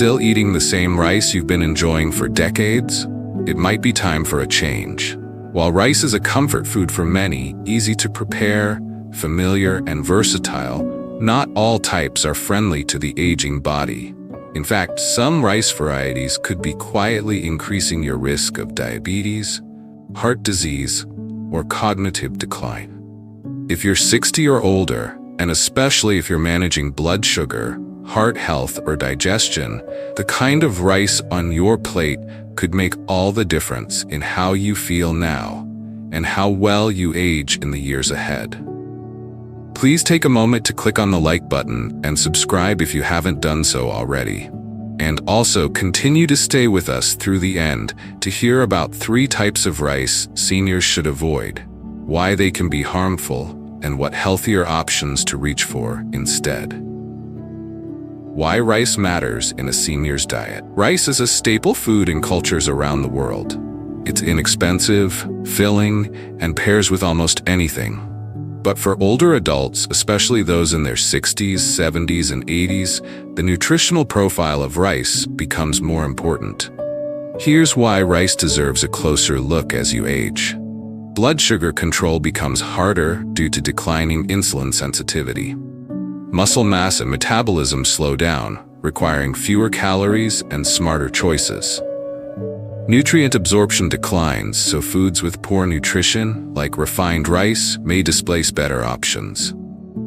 still eating the same rice you've been enjoying for decades? It might be time for a change. While rice is a comfort food for many, easy to prepare, familiar, and versatile, not all types are friendly to the aging body. In fact, some rice varieties could be quietly increasing your risk of diabetes, heart disease, or cognitive decline. If you're 60 or older, and especially if you're managing blood sugar, heart health, or digestion, the kind of rice on your plate could make all the difference in how you feel now and how well you age in the years ahead. Please take a moment to click on the like button and subscribe if you haven't done so already. And also continue to stay with us through the end to hear about 3 types of rice seniors should avoid, why they can be harmful, and what healthier options to reach for instead. Why rice matters in a senior's diet. Rice is a staple food in cultures around the world. It's inexpensive, filling, and pairs with almost anything. But for older adults, especially those in their 60s, 70s, and 80s, the nutritional profile of rice becomes more important. Here's why rice deserves a closer look as you age. Blood sugar control becomes harder due to declining insulin sensitivity. Muscle mass and metabolism slow down, requiring fewer calories and smarter choices. Nutrient absorption declines, so foods with poor nutrition, like refined rice, may displace better options.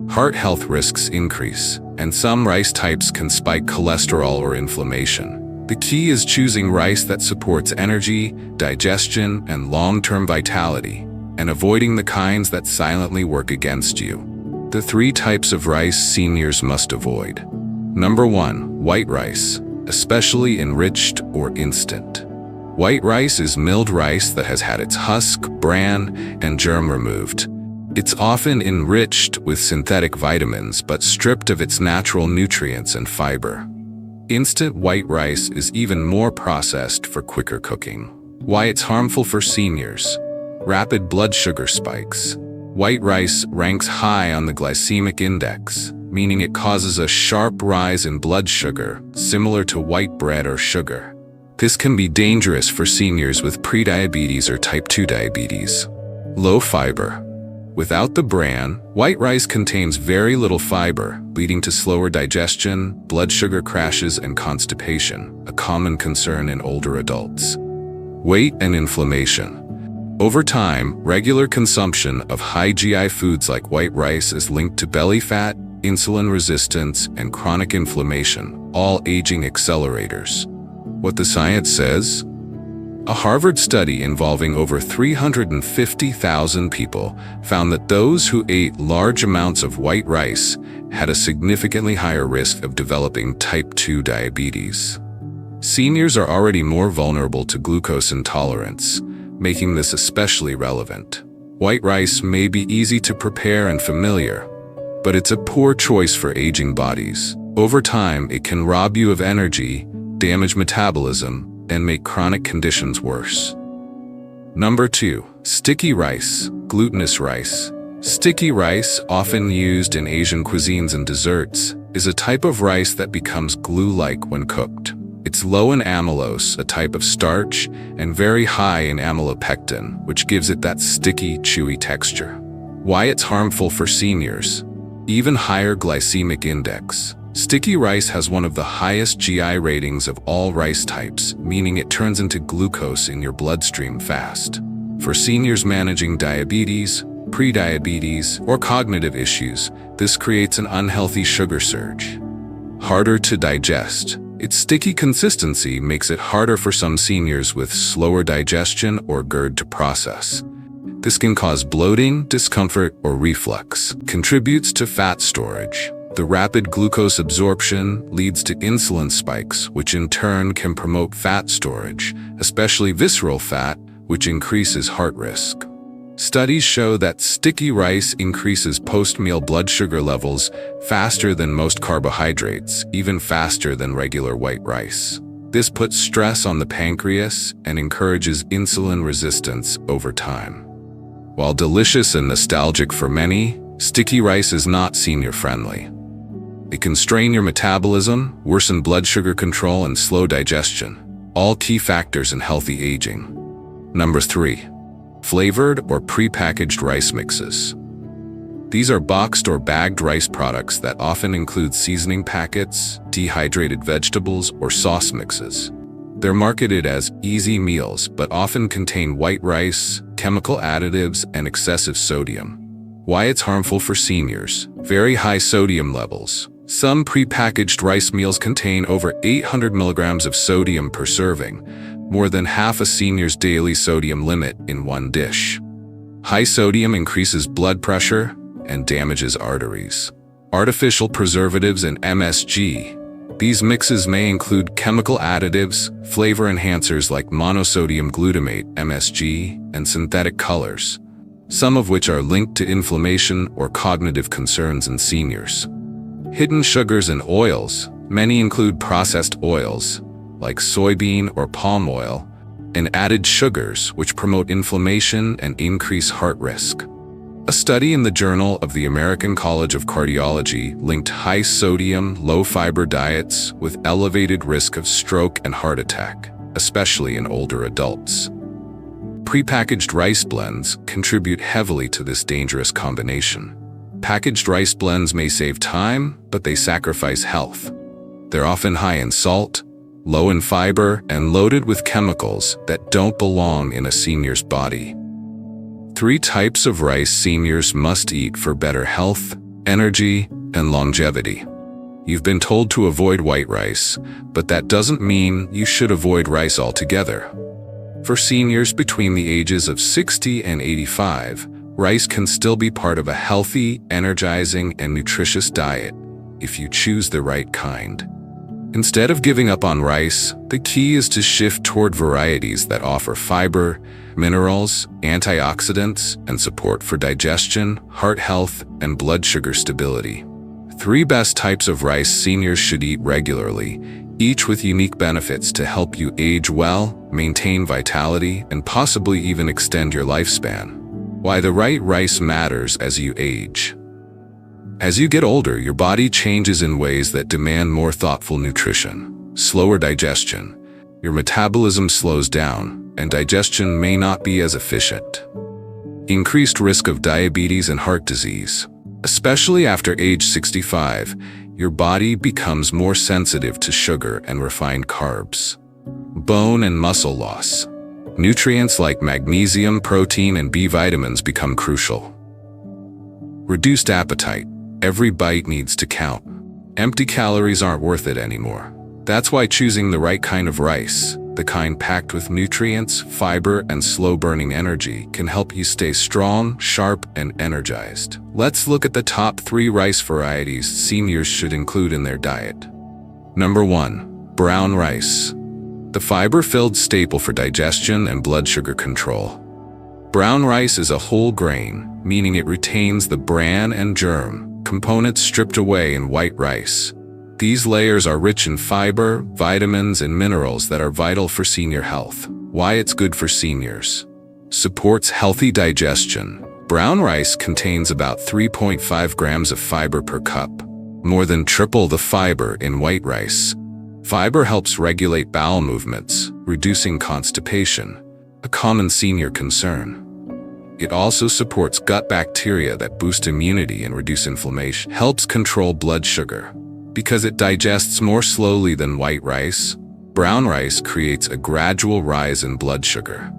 Heart health risks increase, and some rice types can spike cholesterol or inflammation. The key is choosing rice that supports energy, digestion, and long-term vitality, and avoiding the kinds that silently work against you. The 3 types of rice seniors must avoid. Number 1, white rice, especially enriched or instant. White rice is milled rice that has had its husk, bran, and germ removed. It's often enriched with synthetic vitamins but stripped of its natural nutrients and fiber. Instant white rice is even more processed for quicker cooking. Why it's harmful for seniors. Rapid blood sugar spikes. White rice ranks high on the glycemic index, meaning it causes a sharp rise in blood sugar, similar to white bread or sugar. This can be dangerous for seniors with prediabetes or type 2 diabetes. Low fiber. Without the bran, white rice contains very little fiber, leading to slower digestion, blood sugar crashes, and constipation, a common concern in older adults. Weight and inflammation. Over time, regular consumption of high GI foods like white rice is linked to belly fat, insulin resistance, and chronic inflammation, all aging accelerators. What the science says? A Harvard study involving over 350,000 people found that those who ate large amounts of white rice had a significantly higher risk of developing type 2 diabetes. Seniors are already more vulnerable to glucose intolerance, making this especially relevant. White rice may be easy to prepare and familiar, but it's a poor choice for aging bodies. Over time, it can rob you of energy, damage metabolism, and make chronic conditions worse. Number 2, sticky rice, glutinous rice. Sticky rice, often used in Asian cuisines and desserts, is a type of rice that becomes glue-like when cooked. It's low in amylose, a type of starch, and very high in amylopectin, which gives it that sticky, chewy texture. Why it's harmful for seniors? Even higher glycemic index. Sticky rice has one of the highest GI ratings of all rice types, meaning it turns into glucose in your bloodstream fast. For seniors managing diabetes, prediabetes, or cognitive issues, this creates an unhealthy sugar surge. Harder to digest. Its sticky consistency makes it harder for some seniors with slower digestion or GERD to process. This can cause bloating, discomfort, or reflux. Contributes to fat storage. The rapid glucose absorption leads to insulin spikes, which in turn can promote fat storage, especially visceral fat, which increases heart risk. Studies show that sticky rice increases post-meal blood sugar levels faster than most carbohydrates, even faster than regular white rice. This puts stress on the pancreas and encourages insulin resistance over time. While delicious and nostalgic for many, sticky rice is not senior-friendly. It can strain your metabolism, worsen blood sugar control, and slow digestion, all key factors in healthy aging. Number 3. Flavored or prepackaged rice mixes. These are boxed or bagged rice products that often include seasoning packets, dehydrated vegetables, or sauce mixes. They're marketed as easy meals, but often contain white rice, chemical additives, and excessive sodium. Why it's harmful for seniors: very high sodium levels. Some prepackaged rice meals contain over 800 milligrams of sodium per serving, more than half a senior's daily sodium limit in one dish. High sodium increases blood pressure and damages arteries. Artificial preservatives and MSG. These mixes may include chemical additives, flavor enhancers like monosodium glutamate (MSG), and synthetic colors, some of which are linked to inflammation or cognitive concerns in seniors. Hidden sugars and oils. Many include processed oils, like soybean or palm oil, and added sugars, which promote inflammation and increase heart risk. A study in the Journal of the American College of Cardiology linked high-sodium, low-fiber diets with elevated risk of stroke and heart attack, especially in older adults. Prepackaged rice blends contribute heavily to this dangerous combination. Packaged rice blends may save time, but they sacrifice health. They're often high in salt, low in fiber, and loaded with chemicals that don't belong in a senior's body. 3 types of rice seniors must eat for better health, energy, and longevity. You've been told to avoid white rice, but that doesn't mean you should avoid rice altogether. For seniors between the ages of 60 and 85, rice can still be part of a healthy, energizing, and nutritious diet if you choose the right kind. Instead of giving up on rice, the key is to shift toward varieties that offer fiber, minerals, antioxidants, and support for digestion, heart health, and blood sugar stability. 3 best types of rice seniors should eat regularly, each with unique benefits to help you age well, maintain vitality, and possibly even extend your lifespan. Why the right rice matters as you age. As you get older, your body changes in ways that demand more thoughtful nutrition. Slower digestion. Your metabolism slows down, and digestion may not be as efficient. Increased risk of diabetes and heart disease. Especially after age 65, your body becomes more sensitive to sugar and refined carbs. Bone and muscle loss. Nutrients like magnesium, protein, and B vitamins become crucial. Reduced appetite. Every bite needs to count. Empty calories aren't worth it anymore. That's why choosing the right kind of rice, the kind packed with nutrients, fiber, and slow-burning energy, can help you stay strong, sharp, and energized. Let's look at the top 3 rice varieties seniors should include in their diet. Number 1. Brown rice. The fiber-filled staple for digestion and blood sugar control. Brown rice is a whole grain, meaning it retains the bran and germ components stripped away in white rice. These layers are rich in fiber, vitamins, and minerals that are vital for senior health. Why it's good for seniors. Supports healthy digestion. Brown rice contains about 3.5 grams of fiber per cup, more than triple the fiber in white rice. Fiber helps regulate bowel movements, reducing constipation, a common senior concern. It also supports gut bacteria that boost immunity and reduce inflammation. Helps control blood sugar. Because it digests more slowly than white rice, brown rice creates a gradual rise in blood sugar.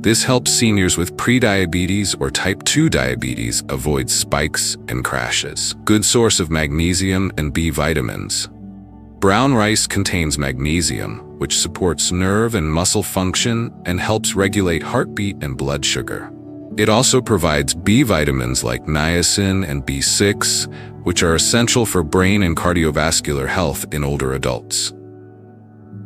This helps seniors with prediabetes or type 2 diabetes avoid spikes and crashes. Good source of magnesium and B vitamins. Brown rice contains magnesium, which supports nerve and muscle function and helps regulate heartbeat and blood sugar. It also provides B vitamins like niacin and B6, which are essential for brain and cardiovascular health in older adults.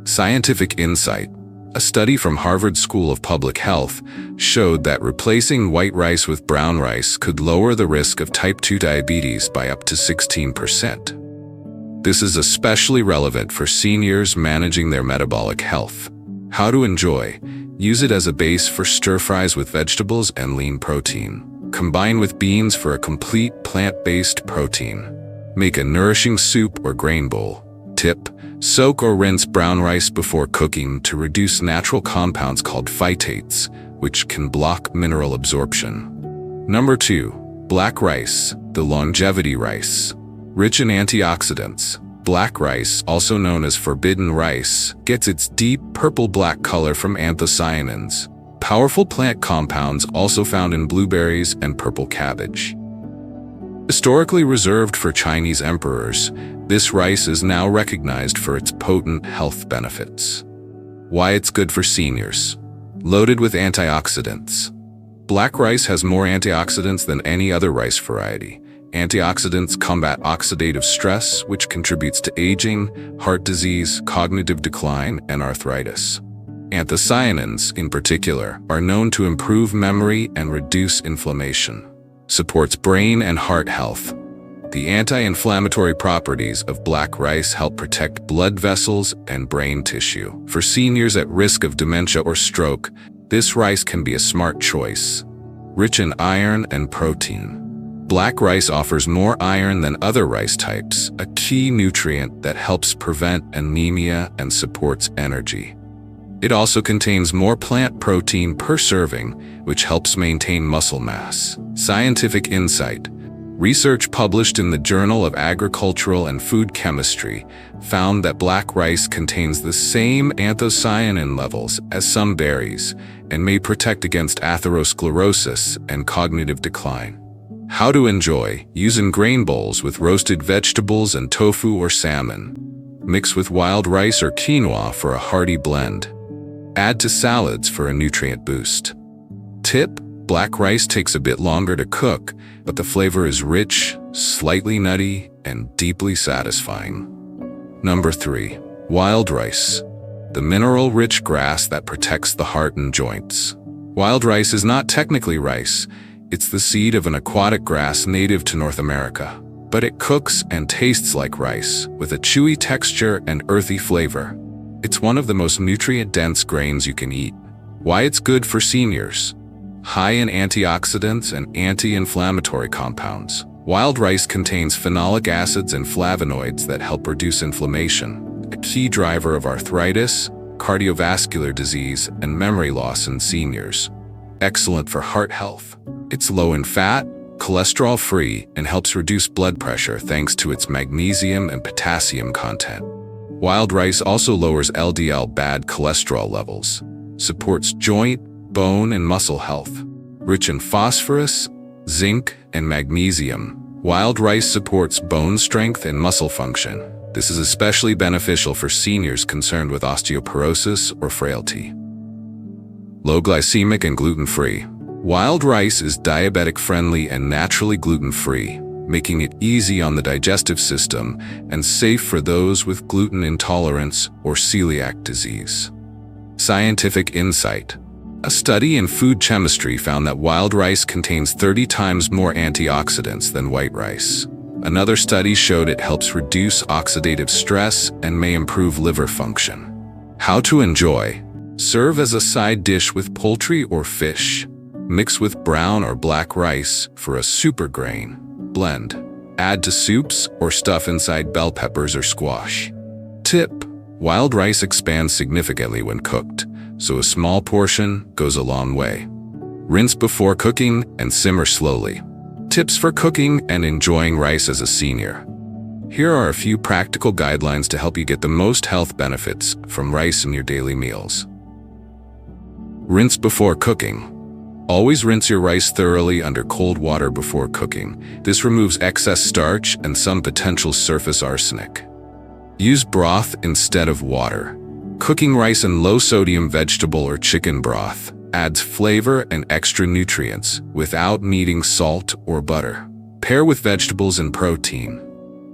Scientific insight. A study from Harvard School of Public Health showed that replacing white rice with brown rice could lower the risk of type 2 diabetes by up to 16%. This is especially relevant for seniors managing their metabolic health. How to enjoy. Use it as a base for stir-fries with vegetables and lean protein. Combine with beans for a complete plant-based protein. Make a nourishing soup or grain bowl. Tip: soak or rinse brown rice before cooking to reduce natural compounds called phytates, which can block mineral absorption. Number 2. Black rice, the longevity rice. Rich in antioxidants, black rice, also known as forbidden rice, gets its deep purple-black color from anthocyanins, powerful plant compounds also found in blueberries and purple cabbage. Historically reserved for Chinese emperors, this rice is now recognized for its potent health benefits. Why it's good for seniors. Loaded with antioxidants. Black rice has more antioxidants than any other rice variety. Antioxidants combat oxidative stress, which contributes to aging, heart disease, cognitive decline, and arthritis. Anthocyanins, in particular, are known to improve memory and reduce inflammation. Supports brain and heart health. The anti-inflammatory properties of black rice help protect blood vessels and brain tissue. For seniors at risk of dementia or stroke, this rice can be a smart choice. Rich in iron and protein. Black rice offers more iron than other rice types, a key nutrient that helps prevent anemia and supports energy. It also contains more plant protein per serving, which helps maintain muscle mass. Scientific insight. Research published in the Journal of Agricultural and Food Chemistry found that black rice contains the same anthocyanin levels as some berries and may protect against atherosclerosis and cognitive decline. How to enjoy. Use in grain bowls with roasted vegetables and tofu or salmon. Mix with wild rice or quinoa for a hearty blend. Add to salads for a nutrient boost. Tip: black rice takes a bit longer to cook, but the flavor is rich, slightly nutty, and deeply satisfying. Number 3. Wild rice. The mineral-rich grass that protects the heart and joints. Wild rice is not technically rice. It's the seed of an aquatic grass native to North America. But it cooks and tastes like rice, with a chewy texture and earthy flavor. It's one of the most nutrient-dense grains you can eat. Why it's good for seniors. High in antioxidants and anti-inflammatory compounds. Wild rice contains phenolic acids and flavonoids that help reduce inflammation, a key driver of arthritis, cardiovascular disease, and memory loss in seniors. Excellent for heart health. It's low in fat, cholesterol-free, and helps reduce blood pressure thanks to its magnesium and potassium content. Wild rice also lowers LDL bad cholesterol levels, supports joint, bone, and muscle health. Rich in phosphorus, zinc, and magnesium, wild rice supports bone strength and muscle function. This is especially beneficial for seniors concerned with osteoporosis or frailty. Low glycemic and gluten-free. Wild rice is diabetic-friendly and naturally gluten-free, making it easy on the digestive system and safe for those with gluten intolerance or celiac disease. Scientific insight. A study in food chemistry found that wild rice contains 30 times more antioxidants than white rice. Another study showed it helps reduce oxidative stress and may improve liver function. How to enjoy. Serve as a side dish with poultry or fish. Mix with brown or black rice for a super grain blend. Add to soups or stuff inside bell peppers or squash. Tip: wild rice expands significantly when cooked, so a small portion goes a long way. Rinse before cooking and simmer slowly. Tips for cooking and enjoying rice as a senior. Here are a few practical guidelines to help you get the most health benefits from rice in your daily meals. Rinse before cooking. Always rinse your rice thoroughly under cold water before cooking. This removes excess starch and some potential surface arsenic. Use broth instead of water. Cooking rice in low-sodium vegetable or chicken broth adds flavor and extra nutrients without needing salt or butter. Pair with vegetables and protein.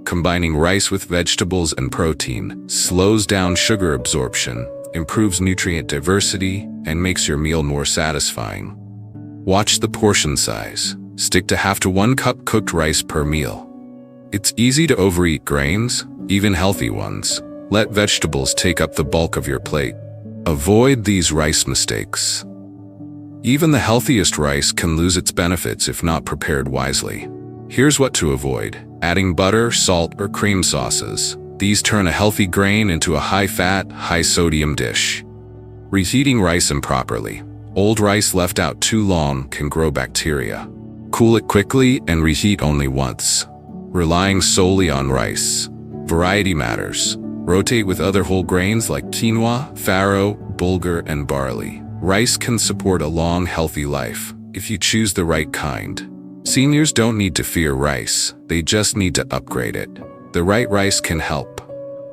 Combining rice with vegetables and protein slows down sugar absorption, improves nutrient diversity, and makes your meal more satisfying. Watch the portion size. Stick to half to 1 cup cooked rice per meal. It's easy to overeat grains, even healthy ones. Let vegetables take up the bulk of your plate. Avoid these rice mistakes. Even the healthiest rice can lose its benefits if not prepared wisely. Here's what to avoid. adding butter, salt, or cream sauces. These turn a healthy grain into a high-fat, high-sodium dish. Reheating rice improperly. Old rice left out too long can grow bacteria. Cool it quickly and reheat only once. Relying solely on rice. Variety matters. Rotate with other whole grains like quinoa, farro, bulgur, and barley. Rice can support a long, healthy life if you choose the right kind. Seniors don't need to fear rice, they just need to upgrade it. The right rice can help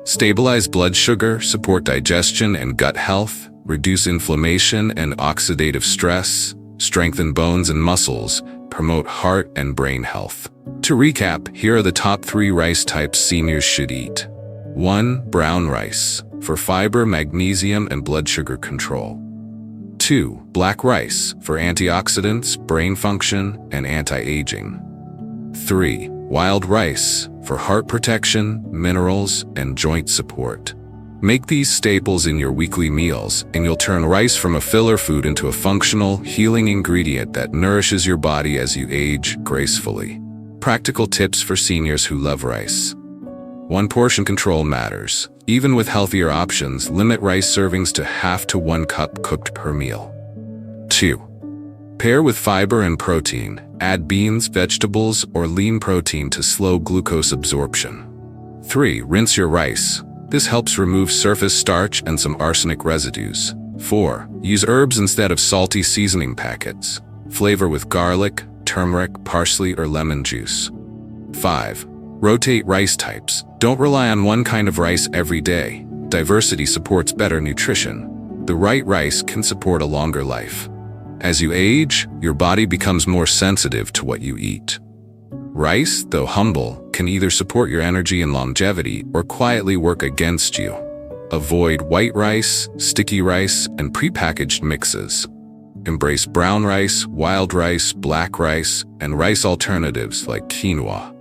stabilize blood sugar, support digestion and gut health, reduce inflammation and oxidative stress, strengthen bones and muscles, promote heart and brain health. To recap, here are the top 3 rice types seniors should eat. 1. Brown rice, for fiber, magnesium, and blood sugar control. 2. Black rice, for antioxidants, brain function, and anti-aging. 3. Wild rice, for heart protection, minerals, and joint support. Make these staples in your weekly meals, and you'll turn rice from a filler food into a functional, healing ingredient that nourishes your body as you age gracefully. Practical tips for seniors who love rice. 1. Portion control matters. Even with healthier options, limit rice servings to half to 1 cup cooked per meal. 2. Pair with fiber and protein. Add beans, vegetables, or lean protein to slow glucose absorption. 3. Rinse your rice. This helps remove surface starch and some arsenic residues. 4. Use herbs instead of salty seasoning packets. Flavor with garlic, turmeric, parsley, or lemon juice. 5. Rotate rice types. Don't rely on one kind of rice every day. Diversity supports better nutrition. The right rice can support a longer life. As you age, your body becomes more sensitive to what you eat. Rice, though humble, can either support your energy and longevity or quietly work against you. Avoid white rice, sticky rice, and prepackaged mixes. Embrace brown rice, wild rice, black rice, and rice alternatives like quinoa.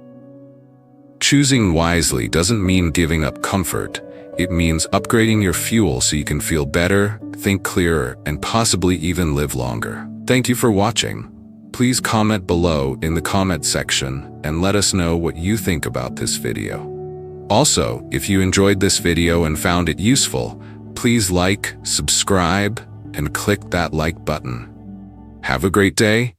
Choosing wisely doesn't mean giving up comfort. It means upgrading your fuel so you can feel better, think clearer, and possibly even live longer. Thank you for watching. Please comment below in the comment section and let us know what you think about this video. Also, if you enjoyed this video and found it useful, please like, subscribe, and click that like button. Have a great day,